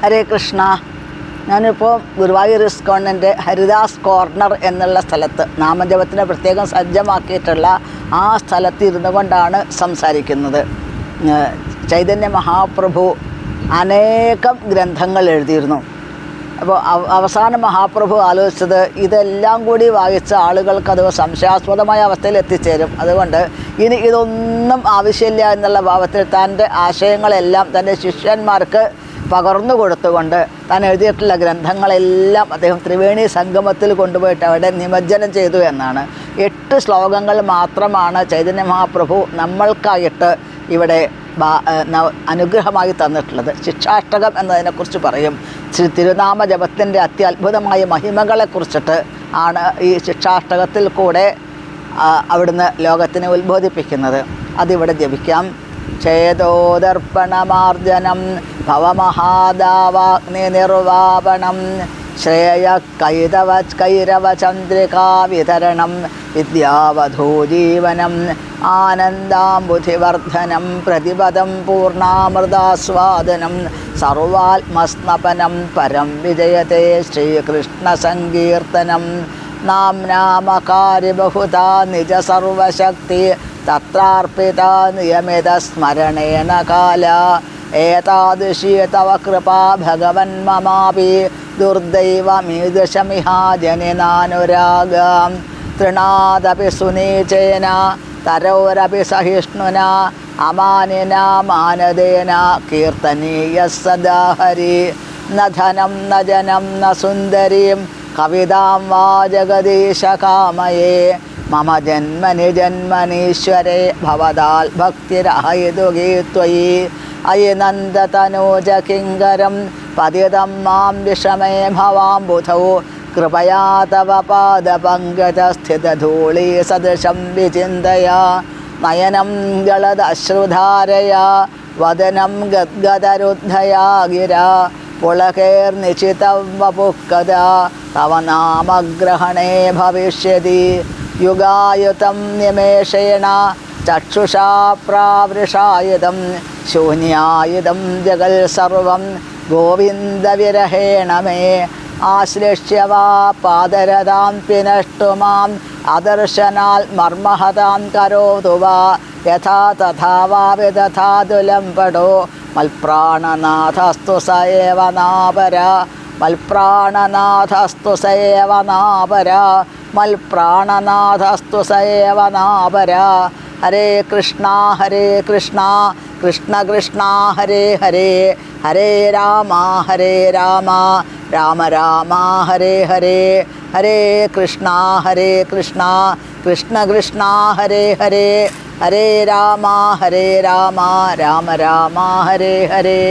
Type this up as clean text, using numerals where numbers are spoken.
ഹരേ കൃഷ്ണ. ഞാനിപ്പോൾ ഗുരുവായൂർ ഇസ്കോണിൻ്റെ ഹരിദാസ് കോർണർ എന്നുള്ള സ്ഥലത്ത് നാമജപത്തിന് പ്രത്യേകം സജ്ജമാക്കിയിട്ടുള്ള ആ സ്ഥലത്ത് ഇരുന്നു കൊണ്ടാണ് സംസാരിക്കുന്നത്. ചൈതന്യ മഹാപ്രഭു അനേകം ഗ്രന്ഥങ്ങൾ എഴുതിയിരുന്നു. അപ്പോൾ അവസാനം മഹാപ്രഭു ആലോചിച്ചത് ഇതെല്ലാം കൂടി വായിച്ച ആളുകൾക്കത് സംശയാസ്പദമായ അവസ്ഥയിൽ എത്തിച്ചേരും. അതുകൊണ്ട് ഇനി ഇതൊന്നും ആവശ്യമില്ല എന്നുള്ള ഭാവത്തിൽ തൻ്റെ ആശയങ്ങളെല്ലാം തൻ്റെ ശിഷ്യന്മാർക്ക് പകർന്നു കൊടുത്തുകൊണ്ട് താൻ എഴുതിയിട്ടുള്ള ഗ്രന്ഥങ്ങളെല്ലാം അദ്ദേഹം ത്രിവേണി സംഗമത്തിൽ കൊണ്ടുപോയിട്ട് അവിടെ നിമജ്ജനം ചെയ്തു എന്നാണ്. 8 ശ്ലോകങ്ങൾ മാത്രമാണ് ചൈതന്യ മഹാപ്രഭു നമ്മൾക്കായിട്ട് ഇവിടെ അനുഗ്രഹമായി തന്നിട്ടുള്ളത്. ശിക്ഷാഷ്ടകം എന്നതിനെക്കുറിച്ച് പറയും. ശ്രീ തിരുനാമ ജപത്തിൻ്റെ അത്യത്ഭുതമായ മഹിമകളെക്കുറിച്ചിട്ട് ആണ് ഈ ശിക്ഷാഷ്ടകത്തിൽ കൂടെ അവിടുന്ന് ലോകത്തിനെ ഉത്ബോധിപ്പിക്കുന്നത്. അതിവിടെ ജപിക്കാം. ചേതോദർപ്പണമാർജനം ഭവമഹാദാവാഗ്നി നിർവാപണം ശ്രേയ കൈരവചന്ദ്രികാ വിതരണം വിദ്യാവധൂജീവനം ആനന്ദാംബുധിവർദ്ധനം പ്രതിപദം പൂർണ്ണാമൃതാസ്വാദനം സർവാത്മസ്നപനം പരം വിജയത്തെ ശ്രീകൃഷ്ണസങ്കീർത്തനം നാംനാമകാരി ബഹുധാ നിജ സർവശക്തി തത്രാർപ്പിത നിയമിത സ്മരണേന കാല ഏതാദൃശീ തവ കൃപാ ഭഗവൻ മമാപി ദുർദൈവമീദൃശമിഹാ ജനിനാനുരാഗം തൃണാദപി സുനീചേന തരൗരപി സഹിഷ്ണുന അമാനിന മാനദേന കീർത്തനീയ സദാ ഹരി ന ധനം ന ജനം ന സുന്ദരീം കവിതാം വാ ജഗദീശ കാമയേ മമ ജന്മനി ജന്മനീശ്വരേ ഭവതാൽ ഭക്തിരഹൈതുകീ ത്വയി അയി നന്ദതനൂജ കിങ്കരം പതിതം മാം വിഷമേ ഭവാംബുധൗ കൃപയാ തവ പാദപങ്കജസ്ഥിതധൂളീ സദൃശം വിചിന്തയ നയനം ഗളദശ്രുധാരയാ വദനം ഗദ്ഗദരുദ്ധയാ ഗിരാ പുളകേർനിശിതം വപുഃകദാ തവ നാമഗ്രഹണേ ഭവിഷ്യതി യുഗായുതം നിമേഷേണ ചക്ഷുഷാ പ്രാവൃഷായുധം ശൂന്യായുധം ജഗൽ സർവം ഗോവിന്ദവിരഹേണ മേ ആശ്ലിഷ്യ വാ പാദരതാം പിനഷ്ടുമാം അദർശനാൽ മർമ്മഹതാം കരോതു വാ യഥാ തഥാ വാ വിദധാതുലം പടോ മൽപ്രാണനാഥസ്തു സ ഏവ നാപര മൽപ്രാണനാഥസ്തു സ ഏവ നാപര മൽപ്രാണനാഥസ്തു സ ഏവ നാപര. ഹരേ കൃഷ്ണ കൃഷ്ണ കൃഷ്ണ ഹരേ ഹരേ ഹരേ രാമ രാമ രാമ ഹരേ ഹരേ ഹരേ കൃഷ്ണ കൃഷ്ണ കൃഷ്ണ ഹരേ ഹരേ ഹരേ രാമ രാമ രാമ ഹരേ ഹരേ.